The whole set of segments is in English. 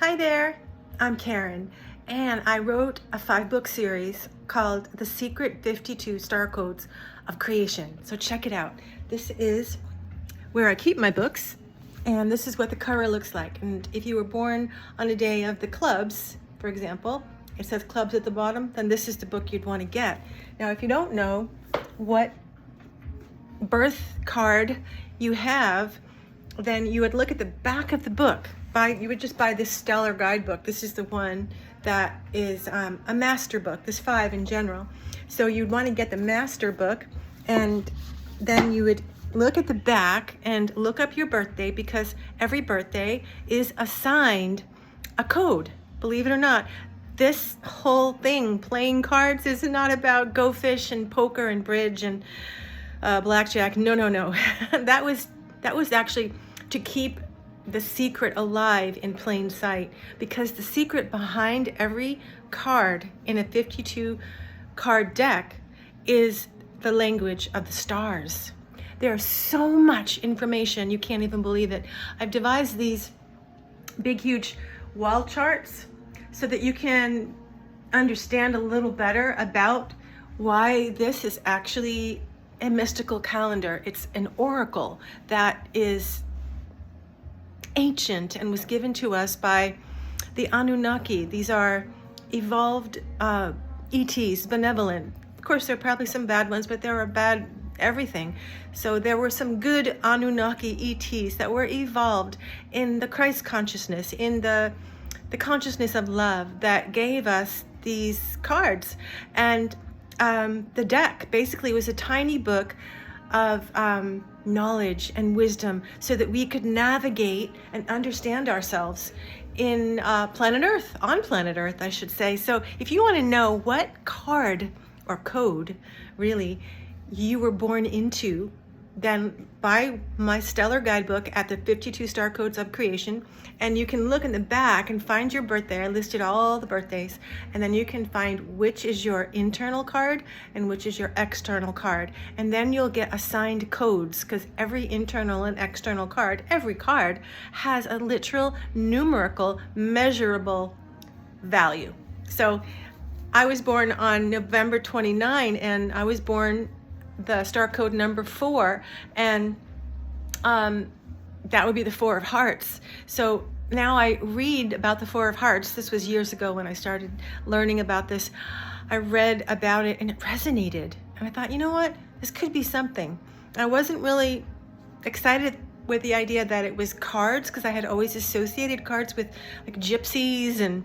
Hi there, I'm Karen, and I wrote a 5-book series called The Secret 52 Star Codes of Creation. So check it out. This is where I keep my books, and this is what the cover looks like. And if you were born on a day of the clubs, for example, it says clubs at the bottom, then this is the book you'd want to get. Now, if you don't know what birth card you have, then you would look at the back of the book. You would just buy this Stellar guidebook. This is the one that is a master book. There's 5 in general. So you'd want to get the master book, and then you would look at the back and look up your birthday, because every birthday is assigned a code. Believe it or not, this whole thing, playing cards, is not about Go Fish and poker and bridge and blackjack. No. That was actually to keep the secret alive in plain sight, because the secret behind every card in a 52 card deck is the language of the stars. There's so much information, you can't even believe it. I've devised these big, huge wall charts so that you can understand a little better about why this is actually a mystical calendar. It's an oracle that is ancient and was given to us by the Anunnaki. These are evolved ETs, benevolent. Of course, there are probably some bad ones, but there are bad everything. So there were some good Anunnaki ETs that were evolved in the Christ consciousness, in the consciousness of love, that gave us these cards. And the deck basically was a tiny book of knowledge and wisdom, so that we could navigate and understand ourselves in planet Earth, on planet Earth, I should say. So if you want to know what card or code, really, you were born into, then buy my Stellar guidebook at the 52 Star Codes of Creation, and you can look in the back and find your birthday. I listed all the birthdays, and then you can find which is your internal card and which is your external card, and then you'll get assigned codes, because every internal and external card, every card has a literal, numerical, measurable value. So I was born on November 29, and I was born the star code number 4, and that would be the 4 of Hearts. So now I read about the 4 of Hearts. This was years ago when I started learning about this. I read about it and it resonated, and I thought, you know what, this could be something. I wasn't really excited with the idea that it was cards, because I had always associated cards with like gypsies and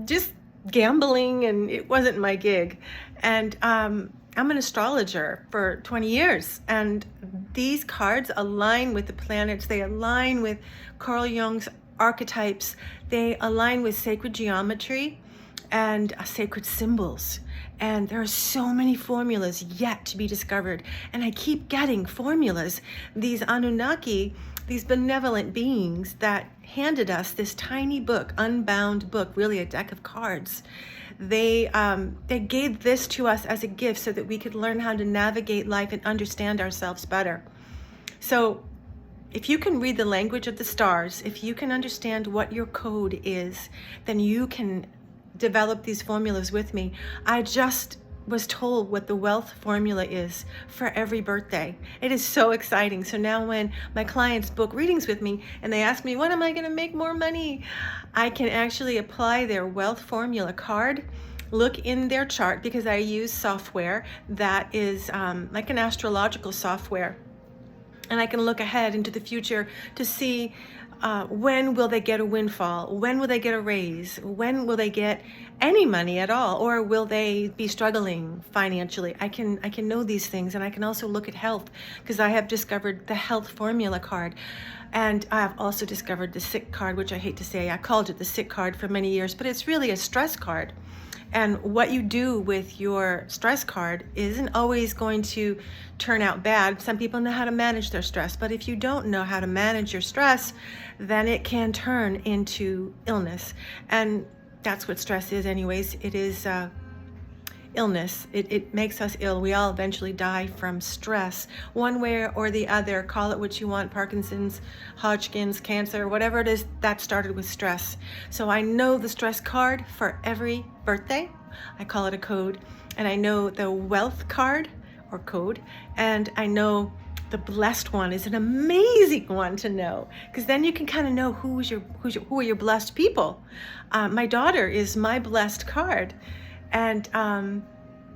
just gambling, and it wasn't my gig. And I'm an astrologer for 20 years, and these cards align with the planets. They align with Carl Jung's archetypes. They align with sacred geometry and sacred symbols. And there are so many formulas yet to be discovered, and I keep getting formulas. These Anunnaki, these benevolent beings that handed us this tiny book, unbound book, really a deck of cards, they gave this to us as a gift so that we could learn how to navigate life and understand ourselves better. So if you can read the language of the stars, if you can understand what your code is, then you can develop these formulas with me. I just was told what the wealth formula is for every birthday. It is so exciting. So now when my clients book readings with me and they ask me, when am I going to make more money? I can actually apply their wealth formula card, look in their chart, because I use software that is like an astrological software. And I can look ahead into the future to see when will they get a windfall? When will they get a raise? When will they get any money at all? Or will they be struggling financially? I can know these things, and I can also look at health, because I have discovered the health formula card. And I have also discovered the sick card, which I hate to say. I called it the sick card for many years, but it's really a stress card. And what you do with your stress card isn't always going to turn out bad. Some people know how to manage their stress, but if you don't know how to manage your stress, then it can turn into illness. And that's what stress is anyways. illness. It makes us ill. We all eventually die from stress, one way or the other. Call it what you want, Parkinson's, Hodgkin's, cancer, whatever it is, that started with stress. So I know the stress card for every birthday. I call it a code. And I know the wealth card or code, and I know the blessed one is an amazing one to know, because then you can kind of know who are your blessed people. My daughter is my blessed card, and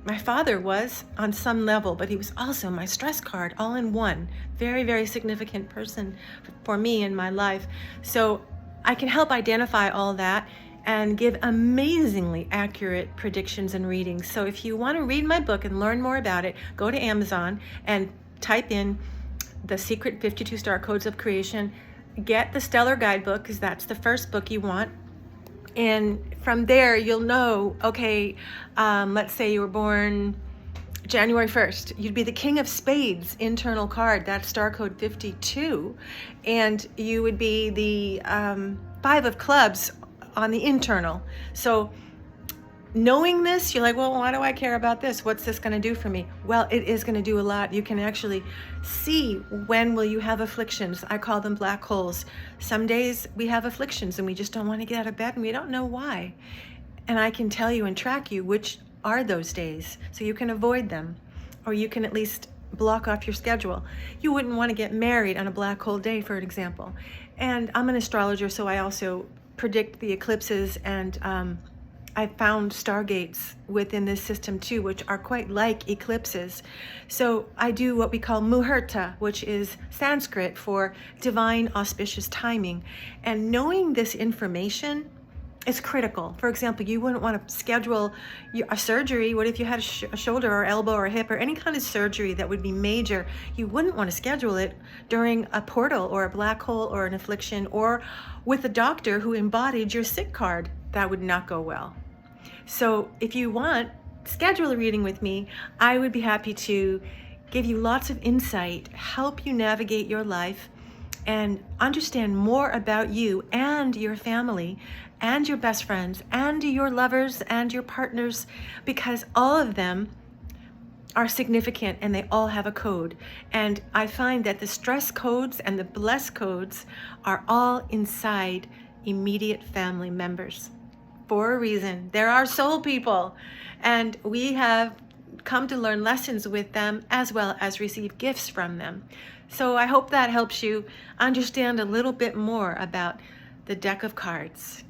my father was on some level, but he was also my stress card, all in one. Very, very significant person for me in my life. So I can help identify all that and give amazingly accurate predictions and readings. So if you want to read my book and learn more about it, go to Amazon and type in The Secret 52 Star Codes of Creation. Get the Stellar Guidebook, because that's the first book you want. And from there, you'll know, okay, let's say you were born January 1st, you'd be the King of Spades internal card, that's star code 52. And you would be the Five of Clubs on the internal. So knowing this, you're like, well, why do I care about this? What's this going to do for me? Well, it is going to do a lot. You can actually see when will you have afflictions. I call them black holes. Some days we have afflictions and we just don't want to get out of bed and we don't know why. And I can tell you and track you which are those days, so you can avoid them, or you can at least block off your schedule. You wouldn't want to get married on a black hole day, for example. And I'm an astrologer, so I also predict the eclipses, and I found stargates within this system too, which are quite like eclipses. So I do what we call muhurta, which is Sanskrit for divine auspicious timing. And knowing this information is critical. For example, you wouldn't want to schedule a surgery. What if you had a shoulder or elbow or hip or any kind of surgery that would be major? You wouldn't want to schedule it during a portal or a black hole or an affliction, or with a doctor who embodied your sick card. That would not go well. So if you want, schedule a reading with me. I would be happy to give you lots of insight, help you navigate your life, and understand more about you and your family and your best friends and your lovers and your partners, because all of them are significant and they all have a code. And I find that the stress codes and the bless codes are all inside immediate family members for a reason. They're our soul people, and we have come to learn lessons with them as well as receive gifts from them. So I hope that helps you understand a little bit more about the deck of cards.